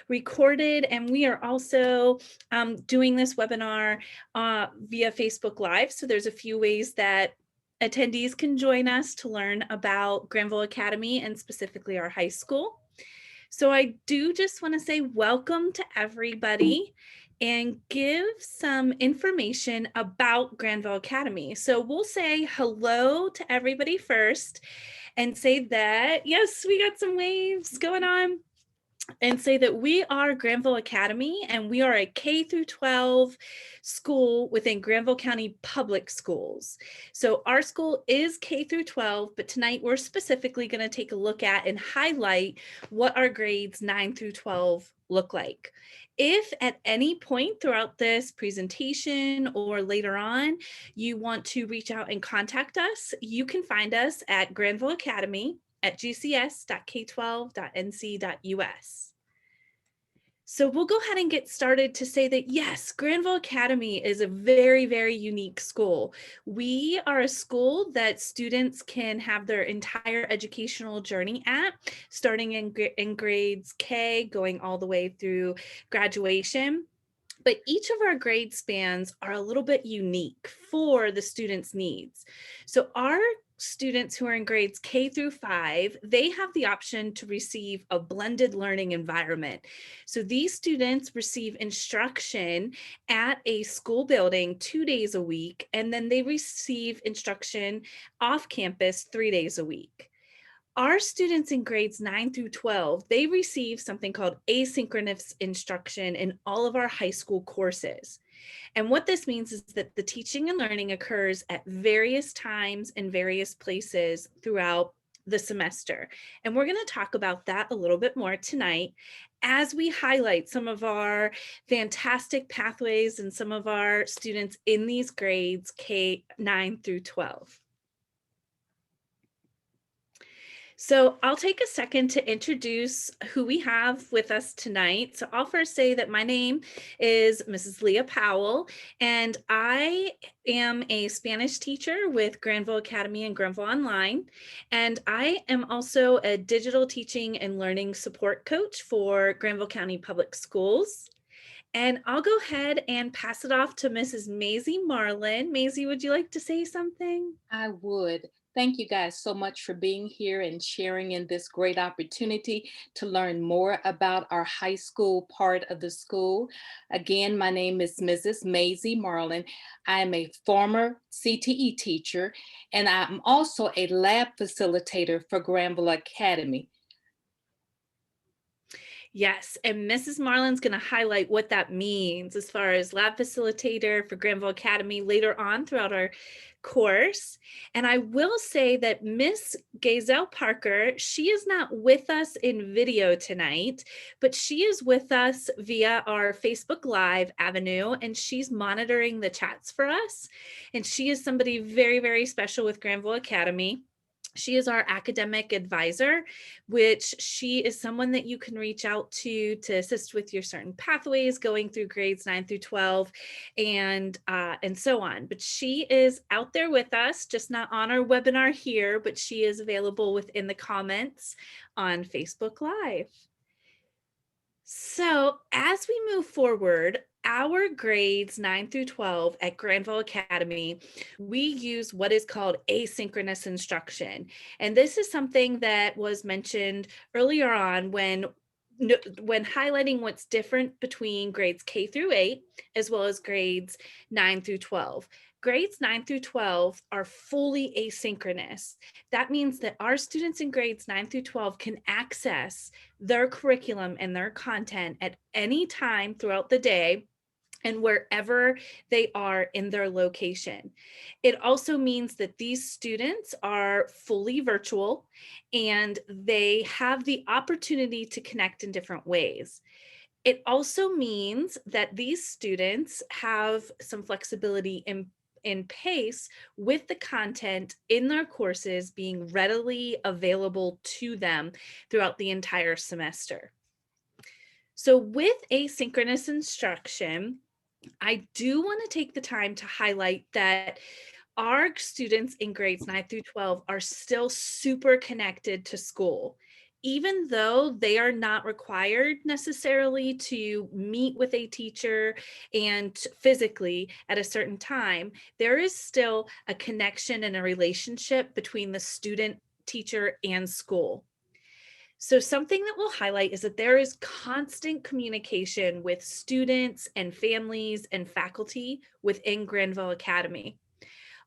recorded, and we are also doing this webinar via Facebook Live. So there's a few ways that attendees can join us to learn about Granville Academy and specifically our high school. So I do just want to say welcome to everybody and give some information about Granville Academy. So we'll say hello to everybody first and say that, yes, we got some waves going on, and say that we are Granville Academy and we are a K through 12 school within Granville County Public Schools. So our school is K through 12, but tonight we're specifically going to take a look at and highlight what our grades 9 through 12 look like. If at any point throughout this presentation or later on you want to reach out and contact us, you can find us at Granville Academy at gcs.k12.nc.us. So we'll go ahead and get started to say that, yes, Granville Academy is a very, very unique school. We are a school that students can have their entire educational journey at, starting in grades K, going all the way through graduation. But each of our grade spans are a little bit unique for the students' needs. So our students who are in grades K through 5, they have the option to receive a blended learning environment. So these students receive instruction at a school building 2 days a week, and then they receive instruction off campus 3 days a week. Our students in grades 9 through 12, they receive something called asynchronous instruction in all of our high school courses. And what this means is that the teaching and learning occurs at various times and various places throughout the semester. And we're going to talk about that a little bit more tonight as we highlight some of our fantastic pathways and some of our students in these grades K9 through 12. So I'll take a second to introduce who we have with us tonight. So I'll first say that my name is Mrs. Leah Powell, and I am a Spanish teacher with Granville Academy and Granville Online. And I am also a digital teaching and learning support coach for Granville County Public Schools. And I'll go ahead and pass it off to Mrs. Maisie Marlin. Maisie, would you like to say something? I would. Thank you guys so much for being here and sharing in this great opportunity to learn more about our high school part of the school. Again, my name is Mrs. Maisie Marlin. I am a former CTE teacher, and I'm also a lab facilitator for Granville Academy. Yes, and Mrs. Marlin's going to highlight what that means as far as lab facilitator for Granville Academy later on throughout our course. And I will say that Miss Gazelle Parker, she is not with us in video tonight, but she is with us via our Facebook Live avenue, and she's monitoring the chats for us. And she is somebody very, very special with Granville Academy. She is our academic advisor, which she is someone that you can reach out to assist with your certain pathways going through grades 9 through 12 and so on. But she is out there with us, just not on our webinar here, but she is available within the comments on Facebook Live. So as we move forward, our grades 9 through 12 at Granville Academy, we use what is called asynchronous instruction. And this is something that was mentioned earlier on when highlighting what's different between grades K through 8, as well as grades 9 through 12. Grades 9 through 12 are fully asynchronous. That means that our students in grades 9 through 12 can access their curriculum and their content at any time throughout the day and wherever they are in their location. It also means that these students are fully virtual and they have the opportunity to connect in different ways. It also means that these students have some flexibility in pace with the content in their courses being readily available to them throughout the entire semester. So with asynchronous instruction, I do want to take the time to highlight that our students in grades 9 through 12 are still super connected to school. even though they are not required necessarily to meet with a teacher and physically at a certain time, there is still a connection and a relationship between the student, teacher, and school. So something that we'll highlight is that there is constant communication with students and families and faculty within Granville Academy.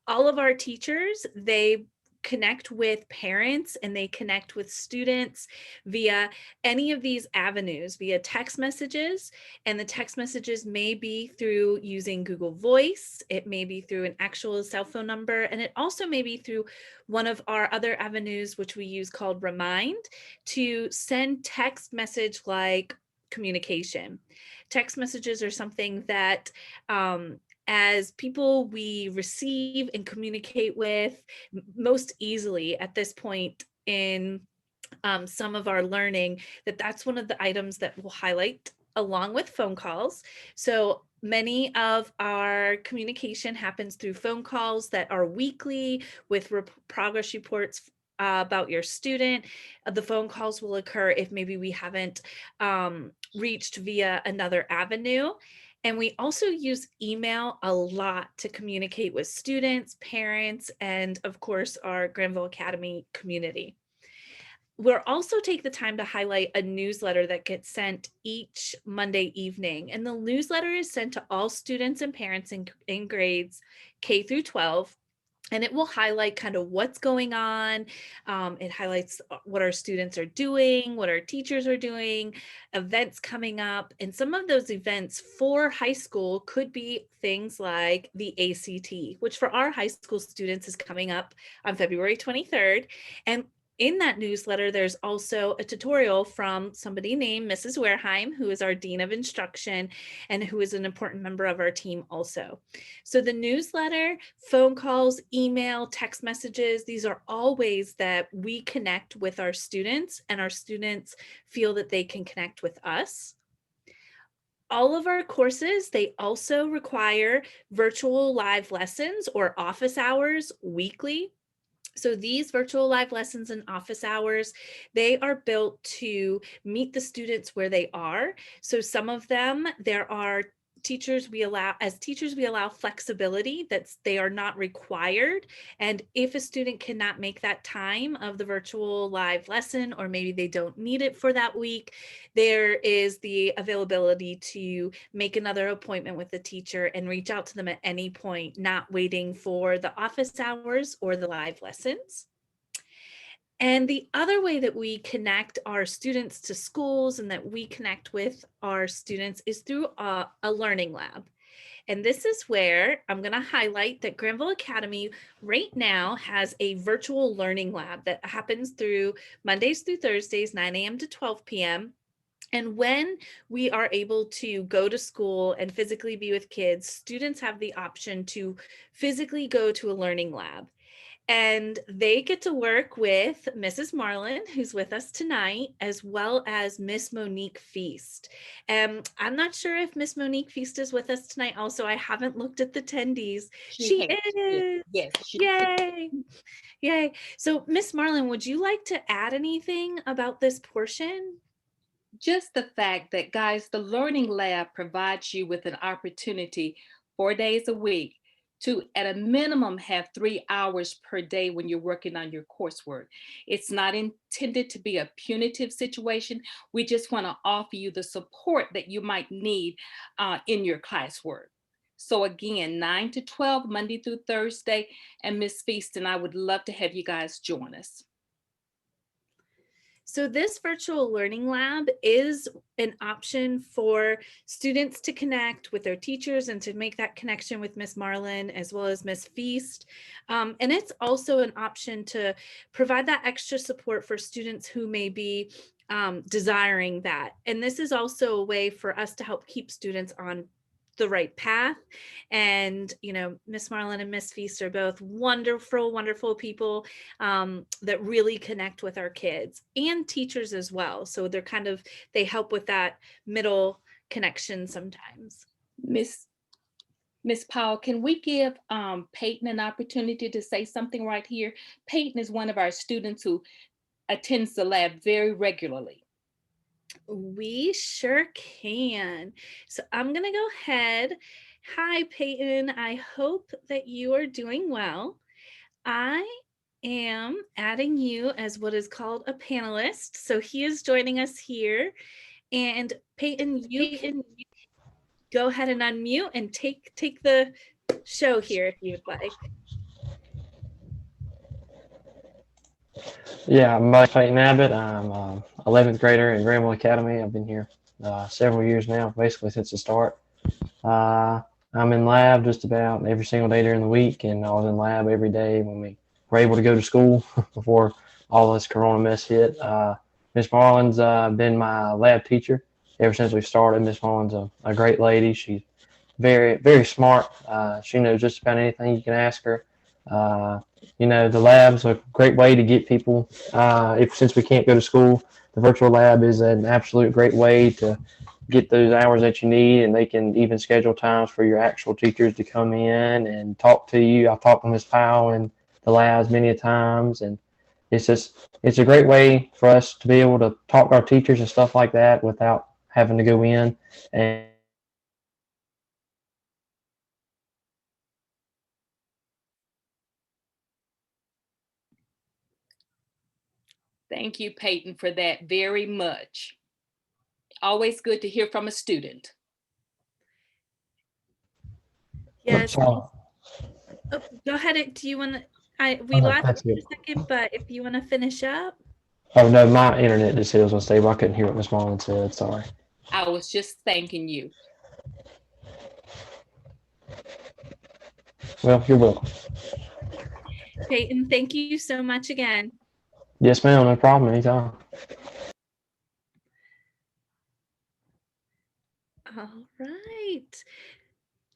All of our teachers, they connect with parents and they connect with students via any of these avenues, via text messages. And the text messages may be through using Google Voice, it may be through an actual cell phone number, and it also may be through one of our other avenues, which we use called Remind, to send text message like communication. Text messages are something that as people we receive and communicate with most easily at this point in some of our learning, that's one of the items that we'll highlight along with phone calls. So many of our communication happens through phone calls that are weekly with progress reports about your student. The phone calls will occur if maybe we haven't reached via another avenue. And we also use email a lot to communicate with students, parents, and of course, our Granville Academy community. We'll also take the time to highlight a newsletter that gets sent each Monday evening. And the newsletter is sent to all students and parents in grades K through 12. And it will highlight kind of what's going on. It highlights what our students are doing, what our teachers are doing, events coming up. And some of those events for high school could be things like the ACT, which for our high school students is coming up on February 23rd. And in that newsletter, there's also a tutorial from somebody named Mrs. Wareheim, who is our Dean of Instruction and who is an important member of our team also. So the newsletter, phone calls, email, text messages, these are all ways that we connect with our students and our students feel that they can connect with us. All of our courses, they also require virtual live lessons or office hours weekly. So these virtual live lessons and office hours, they are built to meet the students where they are. So some of them, there are teachers we allow, as teachers, we allow flexibility that they are not required. And if a student cannot make that time of the virtual live lesson, or maybe they don't need it for that week, there is the availability to make another appointment with the teacher and reach out to them at any point, not waiting for the office hours or the live lessons. And the other way that we connect our students to schools and that we connect with our students is through a learning lab. And this is where I'm going to highlight that Granville Academy right now has a virtual learning lab that happens through Mondays through Thursdays, 9 a.m. to 12 p.m. And when we are able to go to school and physically be with kids, students have the option to physically go to a learning lab. And they get to work with Mrs. Marlin, who's with us tonight, as well as Miss Monique Feast. I'm not sure if Miss Monique Feast is with us tonight. Also, I haven't looked at the attendees. She is. Yes, she Yay. Yay. So Miss Marlin, would you like to add anything about this portion? just the fact that, guys, the Learning Lab provides you with an opportunity 4 days a week to, at a minimum, have 3 hours per day when you're working on your coursework. It's not intended to be a punitive situation. We just want to offer you the support that you might need in your classwork. So again, 9 to 12, Monday through Thursday, and Miss Feast and I would love to have you guys join us. So this virtual learning lab is an option for students to connect with their teachers and to make that connection with Miss Marlin as well as Miss Feast. And it's also an option to provide that extra support for students who may be desiring that. And this is also a way for us to help keep students on the right path. And, you know, Miss Marlin and Miss Feast are both wonderful, wonderful people that really connect with our kids and teachers as well. So they're kind of, they help with that middle connection sometimes. Miss Powell, can we give Peyton an opportunity to say something right here? Peyton is one of our students who attends the lab very regularly? We sure can. So I'm going to go ahead. Hi, Peyton. I hope that you are doing well. I am adding you as what is called a panelist. So he is joining us here. And Peyton, you can go ahead and unmute and take the show here if you'd like. Yeah, I'm Peyton Abbott. I'm 11th grader in Granville Academy. I've been here several years now, basically since the start. I'm in lab just about every single day during the week, and I was in lab every day when we were able to go to school before all this corona mess hit. Miss Marlin's been my lab teacher ever since we started. Miss Marlin's a great lady. She's very, very smart. She knows just about anything you can ask her. Uh, the lab's a great way to get people. Since we can't go to school, the virtual lab is an absolute great way to get those hours that you need, and they can even schedule times for your actual teachers to come in and talk to you. I've talked to Miss Powell in the labs many a times, and it's a great way for us to be able to talk to our teachers and stuff like that without having to go in and Thank you, Peyton, for that very much. Always good to hear from a student. Yes. so Oh, go ahead. Do you want to? We lost that's you for it. a second, but if you want to finish up. Oh no, my internet just said it was unstable. I couldn't hear what Miss Marlin said. Sorry. I was just thanking you. Well, you're welcome. Peyton, thank you so much again. Yes, ma'am. No problem. Anytime. All right.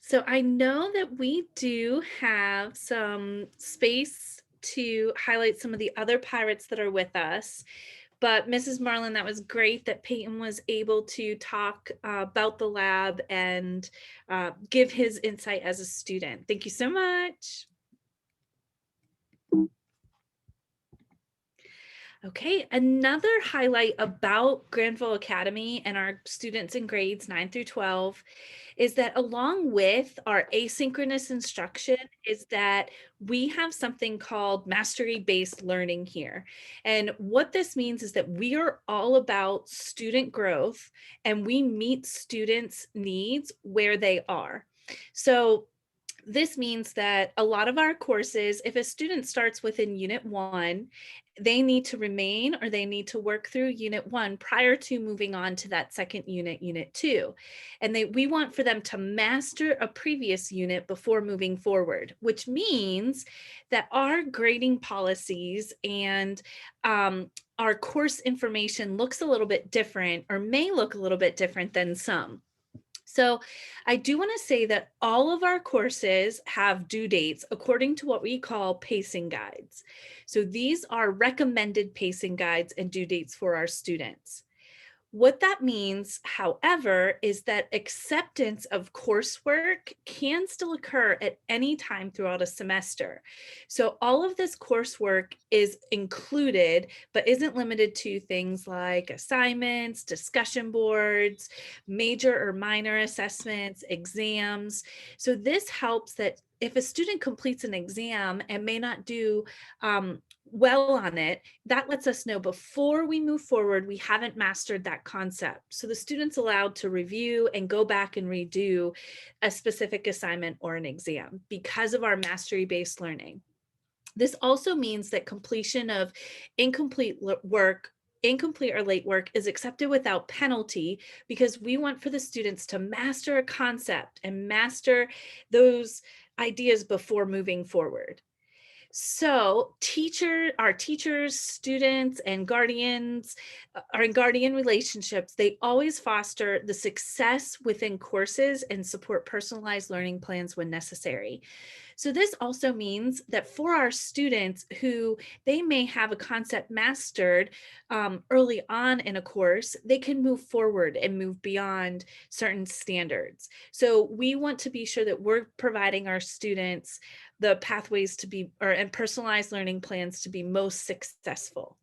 So I know that we do have some space to highlight some of the other pirates that are with us. But Mrs. Marlin, that was great that Peyton was able to talk about the lab and give his insight as a student. Thank you so much. Okay, another highlight about Granville Academy and our students in grades 9 through 12 is that along with our asynchronous instruction is that we have something called mastery-based learning here. And what this means is that we are all about student growth and we meet students' needs where they are. So this means that a lot of our courses, if a student starts within Unit 1, they need to remain or they need to work through Unit 1 prior to moving on to that second unit, Unit 2. And we want for them to master a previous unit before moving forward, which means that our grading policies and our course information looks a little bit different or may look a little bit different than some. So I do want to say that all of our courses have due dates according to what we call pacing guides. So these are recommended pacing guides and due dates for our students. What that means, however, is that acceptance of coursework can still occur at any time throughout a semester. So all of this coursework is included, but isn't limited to things like assignments, discussion boards, major or minor assessments, exams. So this helps that if a student completes an exam and may not do well on it, that lets us know before we move forward, we haven't mastered that concept. So the student's allowed to review and go back and redo a specific assignment or an exam because of our mastery-based learning. This also means that completion of incomplete or late work is accepted without penalty because we want for the students to master a concept and master those ideas before moving forward. So our teachers, students, and guardians are in guardian relationships. They always foster the success within courses and support personalized learning plans when necessary. So this also means that for our students who they may have a concept mastered early on in a course, they can move forward and move beyond certain standards. So we want to be sure that we're providing our students the pathways to be and personalized learning plans to be most successful.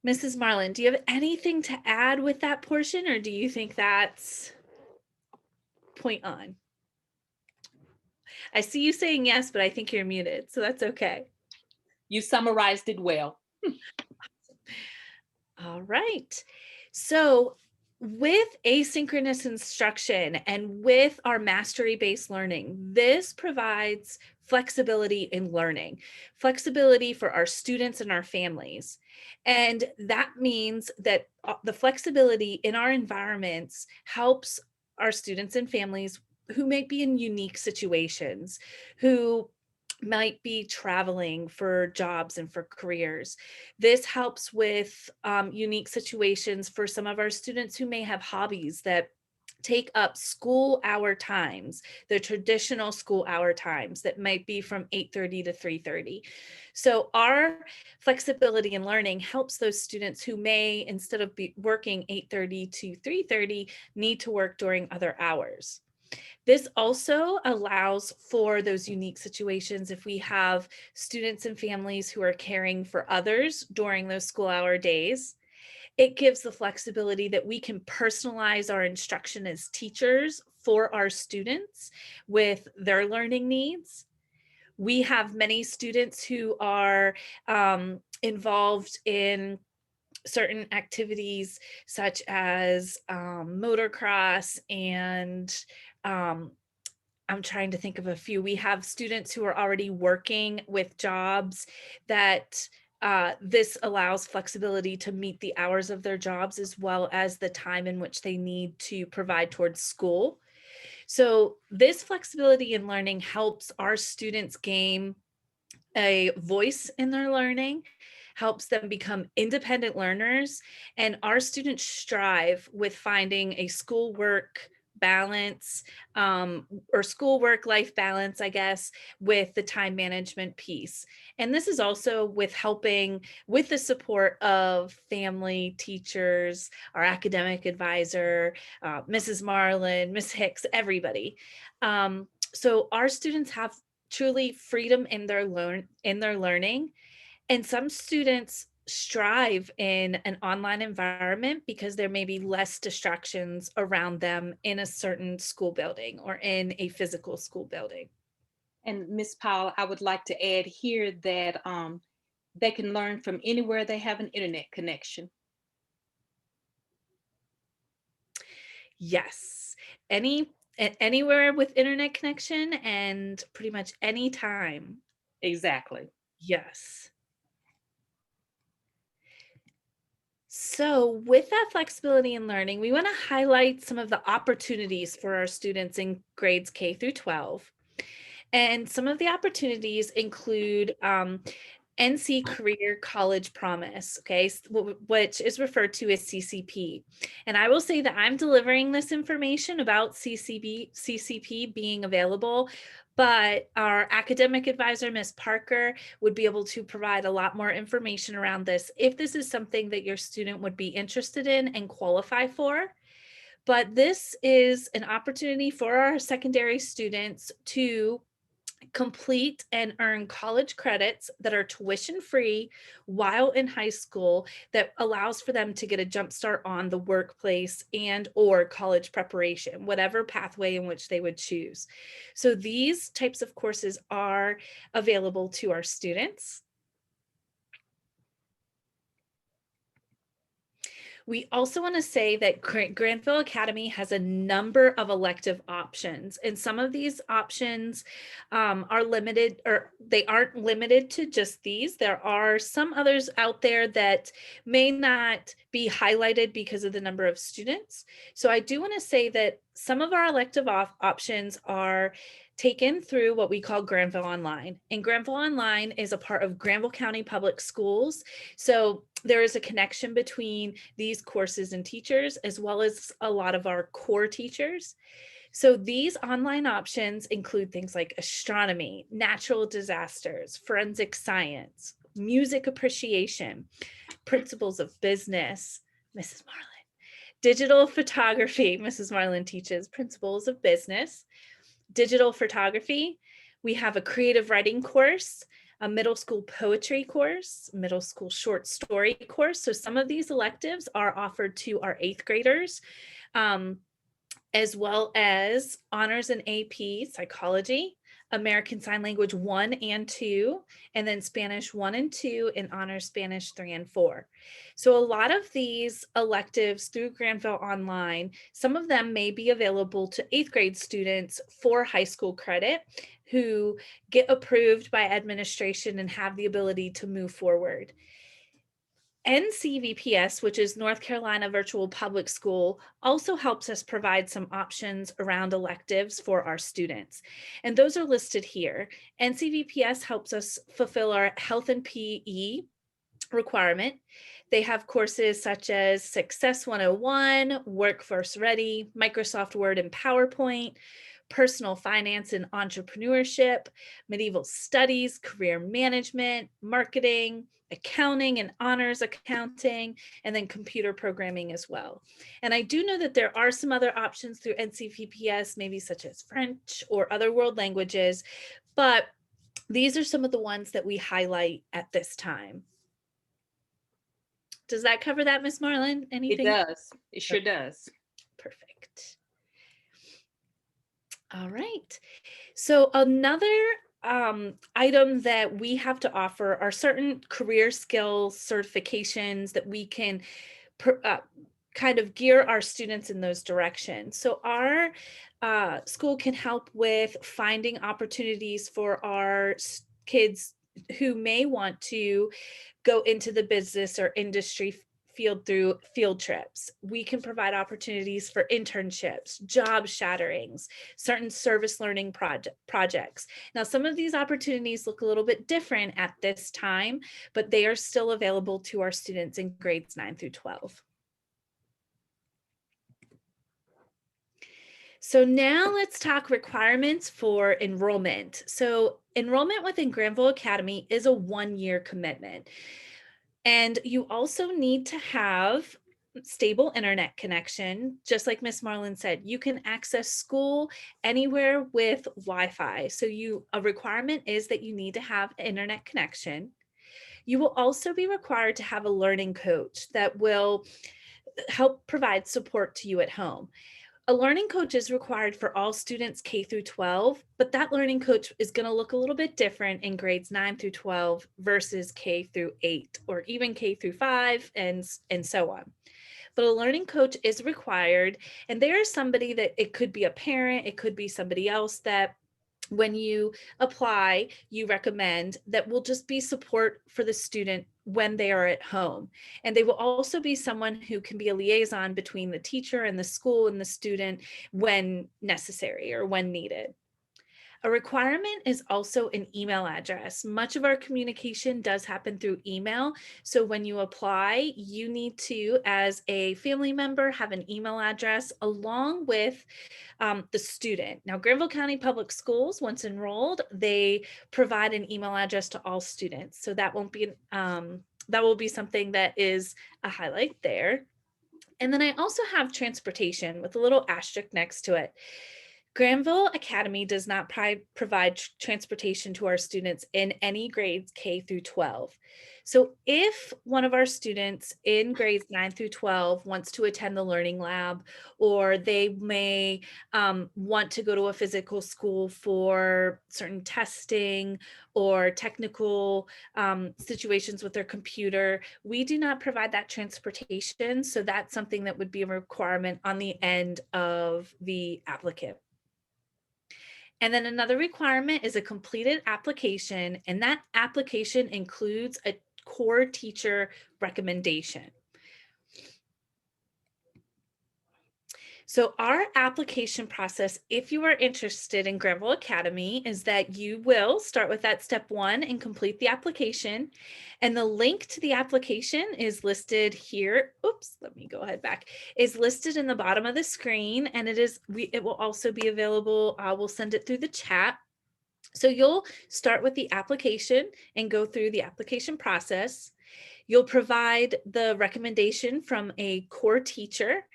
Mrs. Marlin, do you have anything to add with that portion, or do you think that's point on? I see you saying yes, but I think you're muted, so that's okay. You summarized it well. All right. So with asynchronous instruction and with our mastery-based learning, this provides flexibility in learning, flexibility for our students and our families. And that means that the flexibility in our environments helps our students and families who may be in unique situations, who might be traveling for jobs and for careers. This helps with unique situations for some of our students who may have hobbies that take up school hour times, the traditional school hour times that might be from 8:30 to 3:30. So our flexibility in learning helps those students who may, instead of working 8:30 to 3:30, need to work during other hours. This also allows for those unique situations if we have students and families who are caring for others during those school hour days. It gives the flexibility that we can personalize our instruction as teachers for our students with their learning needs. We have many students who are involved in certain activities such as motocross and I'm trying to think of a few. We have students who are already working with jobs that this allows flexibility to meet the hours of their jobs as well as the time in which they need to provide towards school. So this flexibility in learning helps our students gain a voice in their learning, helps them become independent learners, and our students strive with finding a schoolwork balance or schoolwork life balance, I guess, with the time management piece. And this is also with helping with the support of family, teachers, our academic advisor, Mrs. Marlin, Miss Hicks, everybody. So our students have truly freedom in their learning, and some students strive in an online environment because there may be less distractions around them in a certain school building or in a physical school building. And Ms. Powell, I would like to add here that they can learn from anywhere they have an internet connection. Yes, anywhere with internet connection and pretty much any time. Exactly. Yes. So with that flexibility in learning, we want to highlight some of the opportunities for our students in grades K through 12. And some of the opportunities include NC Career College Promise, okay, which is referred to as CCP. And I will say that I'm delivering this information about CCP being available, but our academic advisor, Ms. Parker, would be able to provide a lot more information around this if this is something that your student would be interested in and qualify for. But this is an opportunity for our secondary students to complete and earn college credits that are tuition free while in high school, that allows for them to get a jump start on the workplace and or college preparation, whatever pathway in which they would choose. So these types of courses are available to our students. We also want to say that Granville Academy has a number of elective options, and some of these options are limited, or they aren't limited to just these. There are some others out there that may not be highlighted because of the number of students. So I do want to say that some of our elective options are taken through what we call Granville Online. And Granville Online is a part of Granville County Public Schools. So there is a connection between these courses and teachers, as well as a lot of our core teachers. So these online options include things like astronomy, natural disasters, forensic science, music appreciation, principles of business, Mrs. Marlin, digital photography, Mrs. Marlin teaches principles of business, digital photography. We have a creative writing course, a middle school poetry course, middle school short story course. So some of these electives are offered to our 8th graders, as well as honors and AP psychology, American Sign Language 1 and 2, and then Spanish 1 and 2, and Honors Spanish 3 and 4. So a lot of these electives through Granville Online, some of them may be available to 8th grade students for high school credit who get approved by administration and have the ability to move forward. Ncvps, which is North Carolina Virtual Public School, also helps us provide some options around electives for our students. And those are listed here. Ncvps helps us fulfill our health and PE requirement. They have courses such as Success 101, Workforce Ready, Microsoft Word and PowerPoint, Personal Finance and Entrepreneurship, Medieval Studies, Career Management, Marketing, Accounting and Honors Accounting, and then computer programming as well. And I do know that there are some other options through NCVPS, maybe such as French or other world languages, but these are some of the ones that we highlight at this time. Does that cover that, Miss Marlin? Anything? It does. It sure does. Perfect. All right. So another item that we have to offer are certain career skills certifications that we can kind of gear our students in those directions. So our school can help with finding opportunities for our kids who may want to go into the business or industry field through field trips. We can provide opportunities for internships, job shatterings, certain service learning projects. Now, some of these opportunities look a little bit different at this time, but they are still available to our students in grades 9 through 12. So now let's talk requirements for enrollment. So enrollment within Granville Academy is a 1-year commitment. And you also need to have stable internet connection. Just like Miss Marlin said, you can access school anywhere with Wi-Fi. So a requirement is that you need to have internet connection. You will also be required to have a learning coach that will help provide support to you at home. A learning coach is required for all students K through 12, but that learning coach is going to look a little bit different in grades 9 through 12 versus K through 8, or even K through 5, and so on. But a learning coach is required, and there is somebody that, it could be a parent, it could be somebody else that when you apply, you recommend, that will just be support for the student when they are at home. And they will also be someone who can be a liaison between the teacher and the school and the student when necessary or when needed. A requirement is also an email address. Much of our communication does happen through email. So when you apply, you need to, as a family member, have an email address along with the student. Now, Granville County Public Schools, once enrolled, they provide an email address to all students. So that won't be that will be something that is a highlight there. And then I also have transportation with a little asterisk next to it. Granville Academy does not provide transportation to our students in any grades K through 12. So if one of our students in grades 9 through 12 wants to attend the Learning Lab, or they may want to go to a physical school for certain testing or technical situations with their computer, we do not provide that transportation. So that's something that would be a requirement on the end of the applicant. And then another requirement is a completed application, and that application includes a core teacher recommendation. So our application process, if you are interested in Granville Academy, is that you will start with that step 1 and complete the application. And the link to the application is listed here. Oops, let me go ahead back. Is listed in the bottom of the screen, and it will also be available. We'll send it through the chat. So you'll start with the application and go through the application process. You'll provide the recommendation from a core teacher.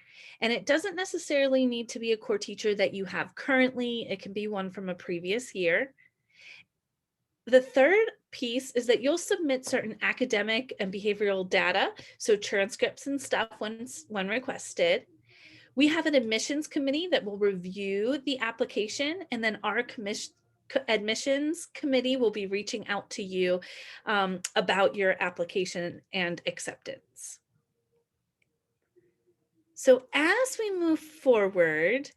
And it doesn't necessarily need to be a core teacher that you have currently. It can be one from a previous year. The third piece is that you'll submit certain academic and behavioral data, so transcripts and stuff when requested. We have an admissions committee that will review the application, and then our admissions committee will be reaching out to you about your application and acceptance. So as we move forward,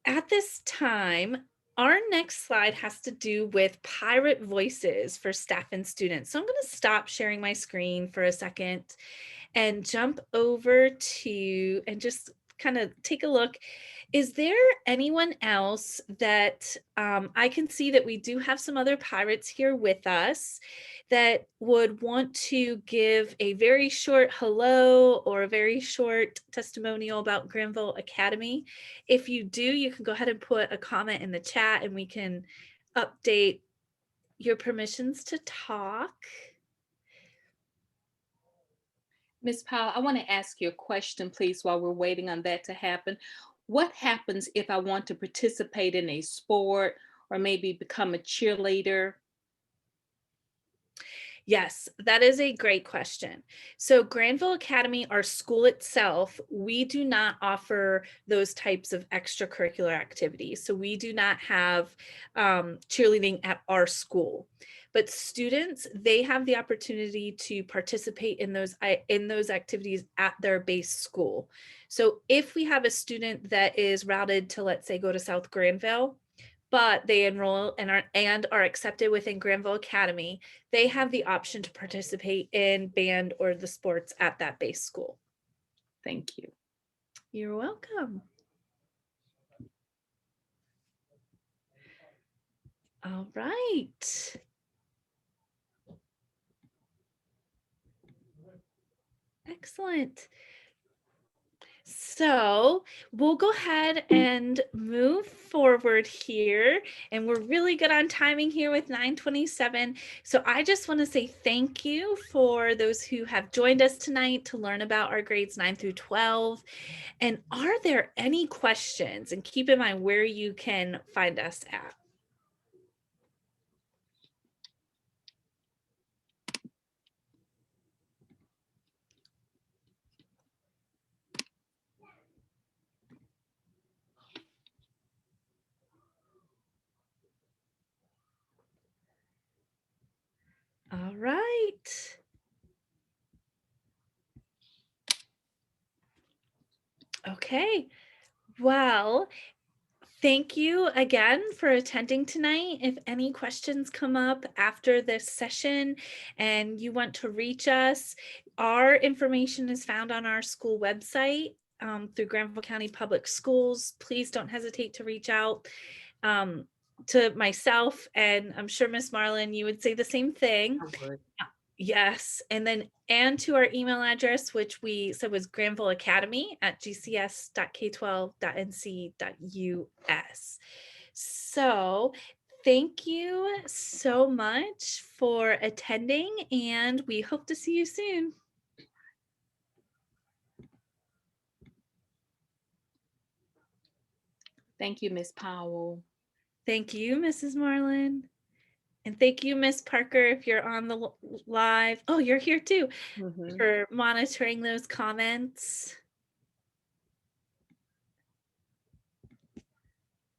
at this time, our next slide has to do with pirate voices for staff and students. So I'm going to stop sharing my screen for a second and jump over to and just kind of take a look. Is there anyone else that I can see that we do have some other pirates here with us that would want to give a very short hello or a very short testimonial about Granville Academy? If you do, you can go ahead and put a comment in the chat and we can update your permissions to talk. Ms. Powell, I want to ask you a question, please, while we're waiting on that to happen. What happens if I want to participate in a sport or maybe become a cheerleader? Yes, that is a great question. So Granville Academy, our school itself, we do not offer those types of extracurricular activities. So we do not have cheerleading at our school. But students, they have the opportunity to participate in those activities at their base school. So if we have a student that is routed to, let's say, go to South Granville, but they enroll and are accepted within Granville Academy, they have the option to participate in band or the sports at that base school. Thank you. You're welcome. All right. Excellent. So we'll go ahead and move forward here. And we're really good on timing here with 9:27. So I just want to say thank you for those who have joined us tonight to learn about our grades 9 through 12. And are there any questions? And keep in mind where you can find us at. All right. Okay. Well, thank you again for attending tonight. If any questions come up after this session and you want to reach us, our information is found on our school website through Granville County Public Schools. Please don't hesitate to reach out to myself, and I'm sure Miss Marlin, you would say the same thing. I would. Yes, and to our email address, which we said was granvilleacademy@gcs.k12.nc.us. So thank you so much for attending, and we hope to see you soon. Thank you, Ms. Powell. Thank you, Mrs. Marlin. And thank you, Miss Parker, if you're on the live. Oh, you're here too, for monitoring those comments.